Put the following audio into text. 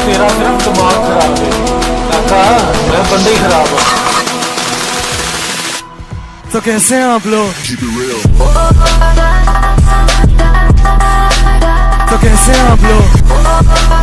तेरा सिर्फ दिमाग खराब है काका, मैं बंदे ही खराब हूँ। तो कैसे हैं आप लोग? तो कैसे हैं आप लोग?